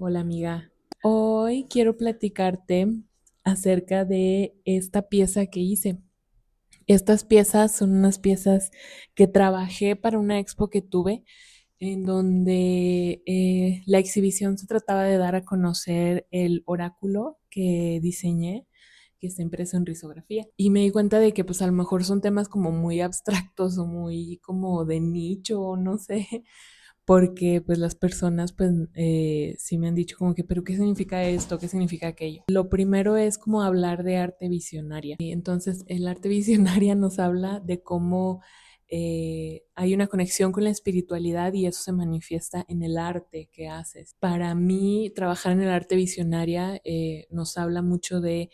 Hola amiga, hoy quiero platicarte acerca de esta pieza que hice. Estas piezas son unas piezas que trabajé para una expo que tuve, en donde la exhibición se trataba de dar a conocer el oráculo que diseñé, que está impreso en risografía. Y me di cuenta de que pues a lo mejor son temas como muy abstractos o muy como de nicho, o no sé, porque pues las personas pues sí me han dicho como que, pero ¿qué significa esto? ¿Qué significa aquello? Lo primero es como hablar de arte visionaria. Y entonces el arte visionaria nos habla de cómo hay una conexión con la espiritualidad y eso se manifiesta en el arte que haces. Para mí, trabajar en el arte visionaria nos habla mucho de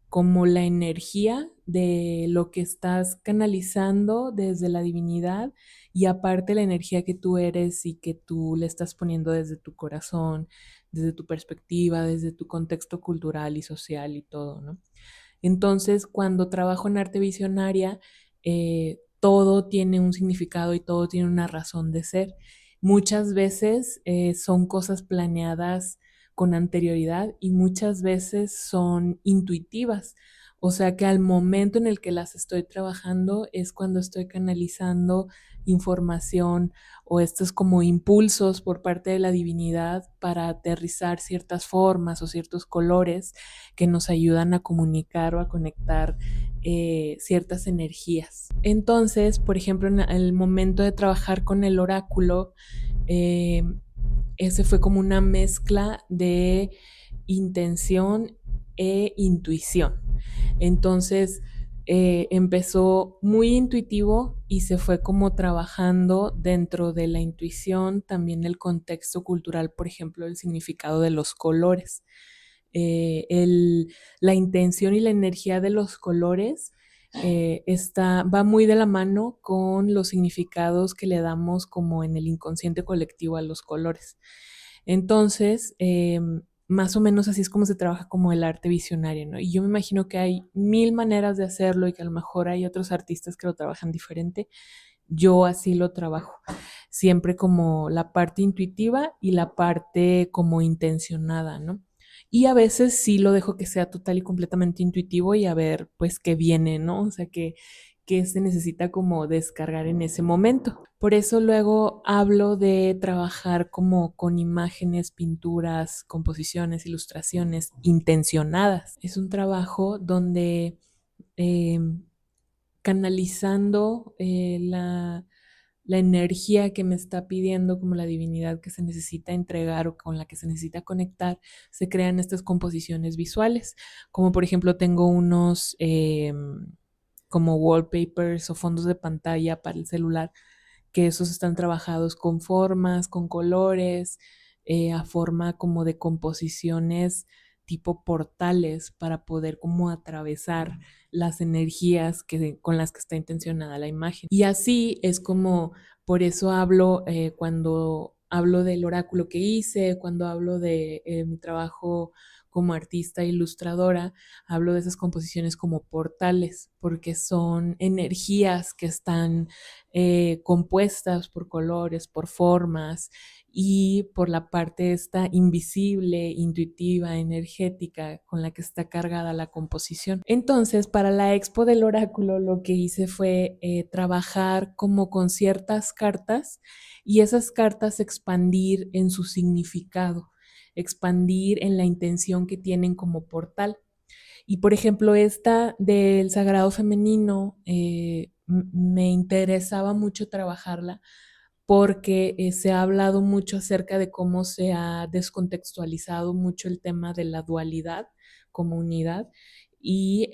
como la energía de lo que estás canalizando desde la divinidad y aparte la energía que tú eres y que tú le estás poniendo desde tu corazón, desde tu perspectiva, desde tu contexto cultural y social y todo, ¿no? Entonces, cuando trabajo en arte visionaria, todo tiene un significado y todo tiene una razón de ser. Muchas veces son cosas planeadas con anterioridad y muchas veces son intuitivas. O sea que al momento en el que las estoy trabajando es cuando estoy canalizando información o estos como impulsos por parte de la divinidad para aterrizar ciertas formas o ciertos colores que nos ayudan a comunicar o a conectar ciertas energías. Entonces, por ejemplo, en el momento de trabajar con el oráculo, eh, ese fue como una mezcla de intención e intuición. Entonces, empezó muy intuitivo y se fue como trabajando dentro de la intuición, también el contexto cultural, por ejemplo, el significado de los colores. La intención y la energía de los colores va muy de la mano con los significados que le damos como en el inconsciente colectivo a los colores. Entonces, más o menos así es como se trabaja como el arte visionario, ¿no? Y yo me imagino que hay mil maneras de hacerlo y que a lo mejor hay otros artistas que lo trabajan diferente. Yo así lo trabajo, siempre como la parte intuitiva y la parte como intencionada, ¿no? Y a veces sí lo dejo que sea total y completamente intuitivo y a ver, pues, qué viene, ¿no? O sea, que se necesita como descargar en ese momento. Por eso luego hablo de trabajar como con imágenes, pinturas, composiciones, ilustraciones intencionadas. Es un trabajo donde eh, canalizando la energía que me está pidiendo, como la divinidad que se necesita entregar o con la que se necesita conectar, se crean estas composiciones visuales. Como por ejemplo tengo unos como wallpapers o fondos de pantalla para el celular, que esos están trabajados con formas, con colores, a forma como de composiciones tipo portales para poder como atravesar las energías con las que está intencionada la imagen. Y así es como, por eso hablo cuando hablo del oráculo que hice, cuando hablo de mi trabajo como artista ilustradora, hablo de esas composiciones como portales, porque son energías que están compuestas por colores, por formas y por la parte esta invisible, intuitiva, energética con la que está cargada la composición. Entonces, para la expo del oráculo, lo que hice fue trabajar como con ciertas cartas y esas cartas expandir en su significado, expandir en la intención que tienen como portal. Y por ejemplo, esta del sagrado femenino, me interesaba mucho trabajarla porque se ha hablado mucho acerca de cómo se ha descontextualizado mucho el tema de la dualidad como unidad y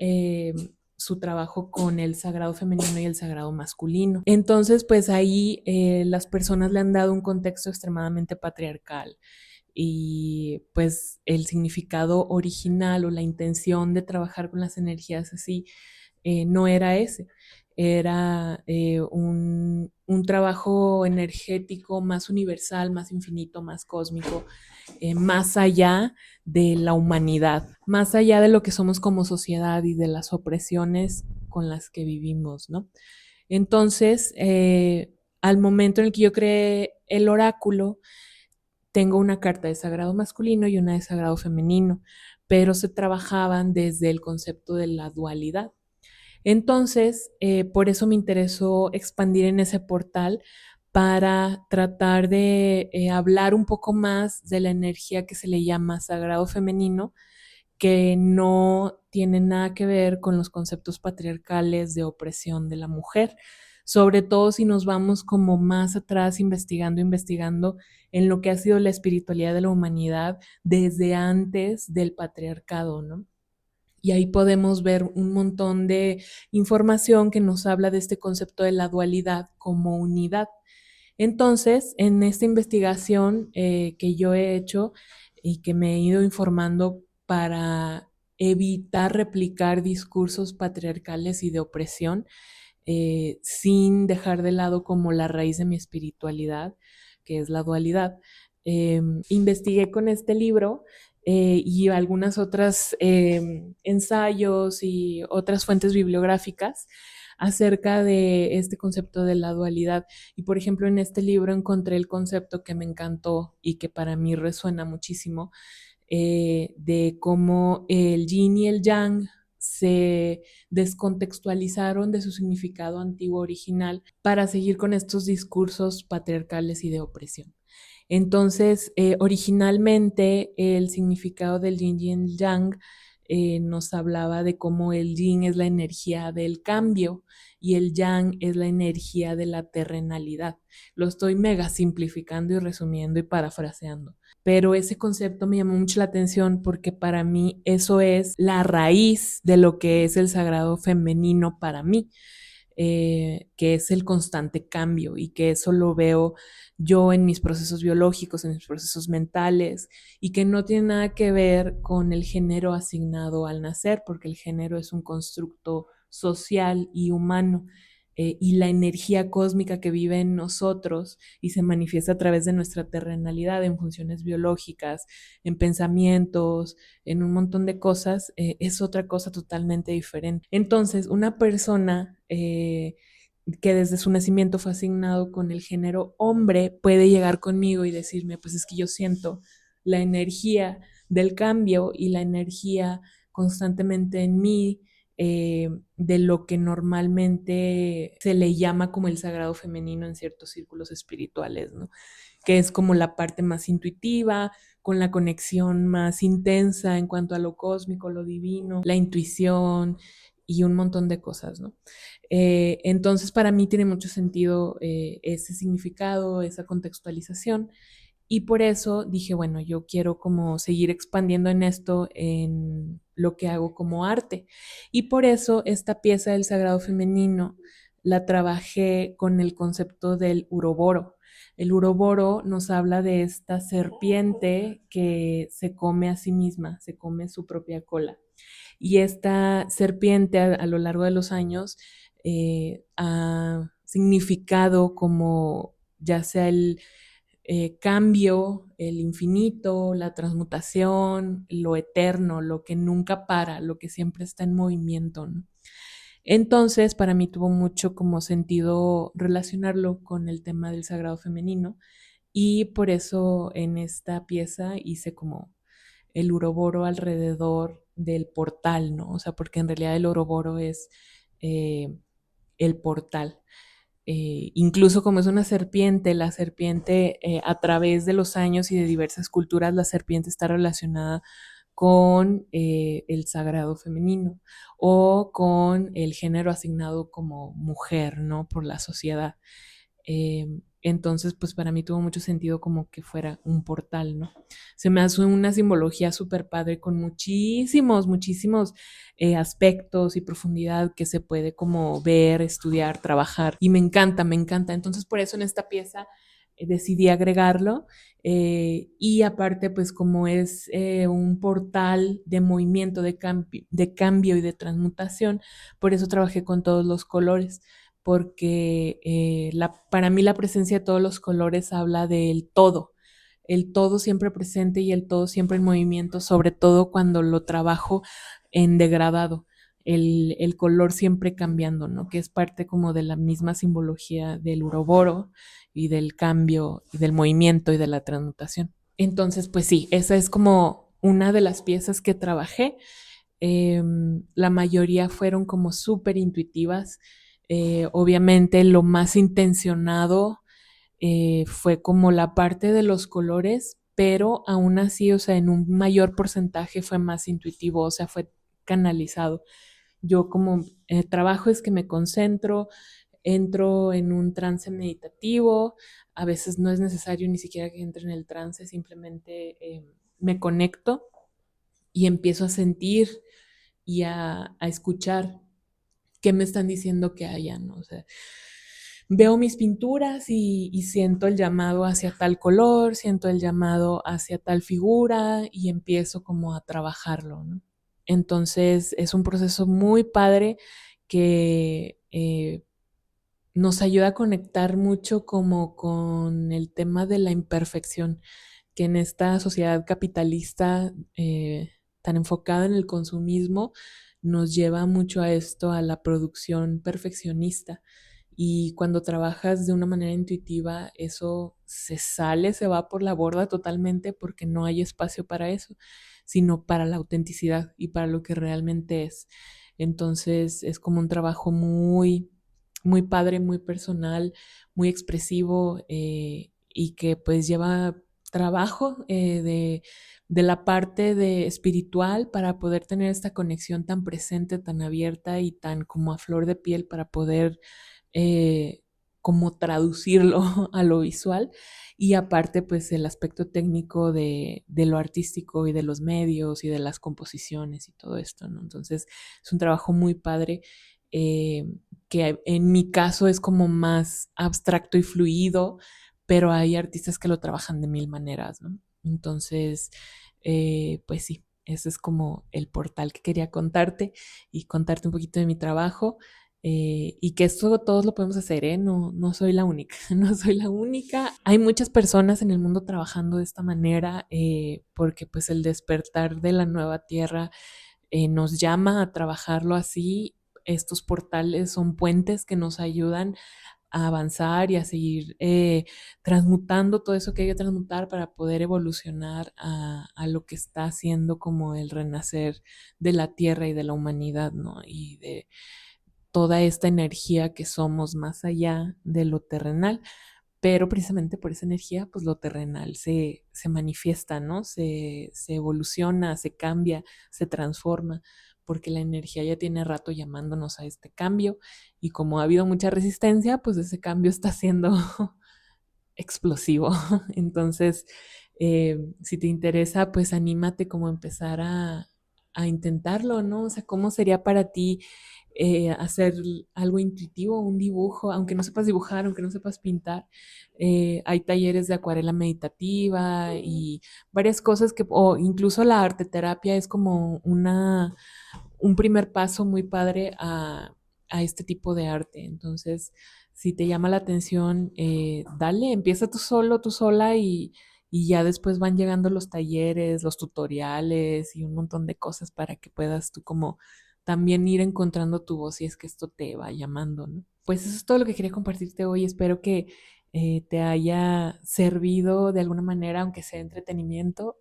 su trabajo con el sagrado femenino y el sagrado masculino. Entonces, pues ahí las personas le han dado un contexto extremadamente patriarcal y pues el significado original o la intención de trabajar con las energías así no era ese, era un trabajo energético más universal, más infinito, más cósmico, más allá de la humanidad, más allá de lo que somos como sociedad y de las opresiones con las que vivimos, ¿no? Entonces, al momento en el que yo creé el oráculo, tengo una carta de sagrado masculino y una de sagrado femenino, pero se trabajaban desde el concepto de la dualidad. Entonces, por eso me interesó expandir en ese portal para tratar de hablar un poco más de la energía que se le llama sagrado femenino, que no tiene nada que ver con los conceptos patriarcales de opresión de la mujer, sobre todo si nos vamos como más atrás investigando en lo que ha sido la espiritualidad de la humanidad desde antes del patriarcado, ¿no? Y ahí podemos ver un montón de información que nos habla de este concepto de la dualidad como unidad. Entonces, en esta investigación que yo he hecho y que me he ido informando para evitar replicar discursos patriarcales y de opresión, sin dejar de lado como la raíz de mi espiritualidad, que es la dualidad. Investigué con este libro y algunas otras ensayos y otras fuentes bibliográficas acerca de este concepto de la dualidad. Y por ejemplo, en este libro encontré el concepto que me encantó y que para mí resuena muchísimo, de cómo el yin y el yang se descontextualizaron de su significado antiguo original para seguir con estos discursos patriarcales y de opresión. Entonces, originalmente el significado del yin y el yang nos hablaba de cómo el yin es la energía del cambio y el yang es la energía de la terrenalidad. Lo estoy mega simplificando y resumiendo y parafraseando, pero ese concepto me llamó mucho la atención porque para mí eso es la raíz de lo que es el sagrado femenino para mí, que es el constante cambio y que eso lo veo yo en mis procesos biológicos, en mis procesos mentales, y que no tiene nada que ver con el género asignado al nacer, porque el género es un constructo social y humano, y la energía cósmica que vive en nosotros y se manifiesta a través de nuestra terrenalidad en funciones biológicas, en pensamientos, en un montón de cosas, es otra cosa totalmente diferente. Entonces, una persona que desde su nacimiento fue asignado con el género hombre puede llegar conmigo y decirme, pues es que yo siento la energía del cambio y la energía constantemente en mí, de lo que normalmente se le llama como el sagrado femenino en ciertos círculos espirituales, ¿no? Que es como la parte más intuitiva, con la conexión más intensa en cuanto a lo cósmico, lo divino, la intuición y un montón de cosas, ¿no? Entonces, para mí tiene mucho sentido ese significado, esa contextualización. Y por eso dije, bueno, yo quiero como seguir expandiendo en esto, en lo que hago como arte. Y por eso esta pieza del Sagrado Femenino la trabajé con el concepto del uroboro. El uroboro nos habla de esta serpiente que se come a sí misma, se come su propia cola. Y esta serpiente a lo largo de los años ha significado como ya sea el cambio, el infinito, la transmutación, lo eterno, lo que nunca para, lo que siempre está en movimiento, ¿no? Entonces, para mí tuvo mucho como sentido relacionarlo con el tema del sagrado femenino y por eso en esta pieza hice como el uroboro alrededor del portal, ¿no? O sea, porque en realidad el uroboro es eh, el portal. Incluso como es una serpiente, la serpiente a través de los años y de diversas culturas, la serpiente está relacionada con el sagrado femenino o con el género asignado como mujer, ¿no? Por la sociedad. Entonces, pues para mí tuvo mucho sentido como que fuera un portal, ¿no? Se me hace una simbología súper padre con muchísimos aspectos y profundidad que se puede como ver, estudiar, trabajar. Y me encanta, me encanta. Entonces, por eso en esta pieza decidí agregarlo. Y aparte, pues como es un portal de movimiento, de cambio y de transmutación, por eso trabajé con todos los colores porque para mí la presencia de todos los colores habla del todo, el todo siempre presente y el todo siempre en movimiento, sobre todo cuando lo trabajo en degradado, el color siempre cambiando, ¿no? Que es parte como de la misma simbología del uroboro y del cambio y del movimiento y de la transmutación. Entonces, pues sí, esa es como una de las piezas que trabajé. La mayoría fueron como súper intuitivas. Obviamente lo más intencionado fue como la parte de los colores, pero aún así, o sea, en un mayor porcentaje fue más intuitivo, o sea, fue canalizado. Yo como trabajo es que me concentro, entro en un trance meditativo, a veces no es necesario ni siquiera que entre en el trance, simplemente me conecto y empiezo a sentir y a escuchar qué me están diciendo que haya, ¿no? O sea, veo mis pinturas y siento el llamado hacia tal color, siento el llamado hacia tal figura y empiezo como a trabajarlo, ¿no? Entonces es un proceso muy padre que nos ayuda a conectar mucho como con el tema de la imperfección, que en esta sociedad capitalista tan enfocada en el consumismo nos lleva mucho a esto, a la producción perfeccionista. Y cuando trabajas de una manera intuitiva, eso se sale, se va por la borda totalmente porque no hay espacio para eso, sino para la autenticidad y para lo que realmente es. Entonces es como un trabajo muy padre, muy personal, muy expresivo y que pues lleva trabajo de la parte de espiritual para poder tener esta conexión tan presente, tan abierta y tan como a flor de piel para poder eh, como traducirlo a lo visual y aparte pues el aspecto técnico de lo artístico y de los medios y de las composiciones y todo esto, ¿no? Entonces es un trabajo muy padre eh, que en mi caso es como más abstracto y fluido, pero hay artistas que lo trabajan de mil maneras, ¿no? Entonces, pues sí, ese es como el portal que quería contarte y contarte un poquito de mi trabajo. Y que esto todos lo podemos hacer, ¿eh? No, no soy la única, no soy la única. Hay muchas personas en el mundo trabajando de esta manera porque pues el despertar de la nueva tierra nos llama a trabajarlo así. Estos portales son puentes que nos ayudan a avanzar y a seguir transmutando todo eso que hay que transmutar para poder evolucionar a lo que está haciendo como el renacer de la tierra y de la humanidad, ¿no? Y de toda esta energía que somos más allá de lo terrenal, pero precisamente por esa energía, pues lo terrenal se manifiesta, ¿no? Se evoluciona, se cambia, se transforma, porque la energía ya tiene rato llamándonos a este cambio y como ha habido mucha resistencia, pues ese cambio está siendo explosivo. Entonces, si te interesa, pues anímate como a empezar a intentarlo, ¿no? O sea, ¿cómo sería para ti hacer algo intuitivo, un dibujo, aunque no sepas dibujar, aunque no sepas pintar? Hay talleres de acuarela meditativa y varias cosas que, o incluso la arte terapia es como un primer paso muy padre a este tipo de arte. Entonces, si te llama la atención, dale, empieza tú solo, tú sola y ya después van llegando los talleres, los tutoriales y un montón de cosas para que puedas tú como también ir encontrando tu voz si es que esto te va llamando, ¿no? Pues eso es todo lo que quería compartirte hoy. Espero que te haya servido de alguna manera, aunque sea entretenimiento.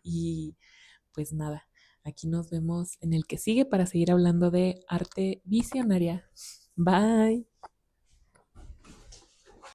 Y pues nada, aquí nos vemos en el que sigue para seguir hablando de arte visionaria. Bye.